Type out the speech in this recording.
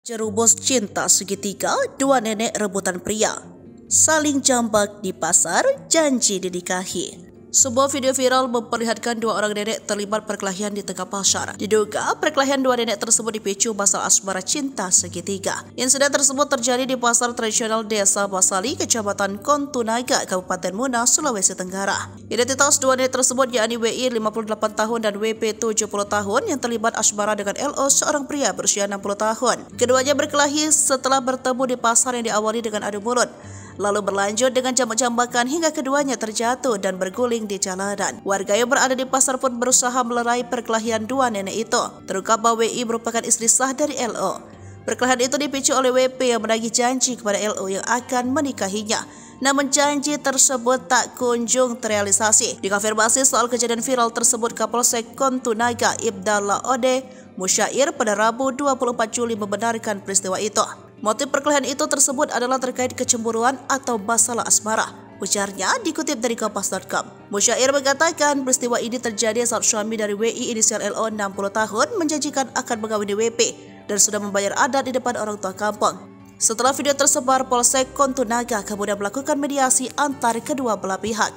Jerubus cinta segitiga, dua nenek rebutan pria. Saling jambak di pasar, janji dinikahi. Sebuah video viral memperlihatkan dua orang nenek terlibat perkelahian di tengah pasar. Diduga perkelahian dua nenek tersebut dipicu masalah asmara cinta segitiga. Insiden tersebut terjadi di pasar tradisional Desa Basali, Kecamatan Kontunaga, Kabupaten Muna, Sulawesi Tenggara. Identitas dua nenek tersebut yakni WI 58 tahun dan WP 70 tahun yang terlibat asmara dengan LO, seorang pria berusia 60 tahun. Keduanya berkelahi setelah bertemu di pasar yang diawali dengan adu mulut, lalu berlanjut dengan jambak-jambakan hingga keduanya terjatuh dan berguling di jalanan. Warga yang berada di pasar pun berusaha melerai perkelahian dua nenek itu. Terungkap bahwa WI merupakan istri sah dari LO. Perkelahian itu dipicu oleh WP yang menagih janji kepada LO yang akan menikahinya. Namun janji tersebut tak kunjung terrealisasi. Dikonfirmasi soal kejadian viral tersebut, Kapolsek Kontunaga Ibdallah Ode Musyair pada Rabu 24 Juli membenarkan peristiwa itu. Motif perkelahian itu tersebut adalah terkait kecemburuan atau masalah asmara, ujarnya dikutip dari Kompas.com. Musyair mengatakan peristiwa ini terjadi saat suami dari WI inisial LO 60 tahun menjanjikan akan mengawini WP dan sudah membayar adat di depan orang tua kampung. Setelah video tersebar, Polsek Kontunaga kemudian melakukan mediasi antar kedua belah pihak.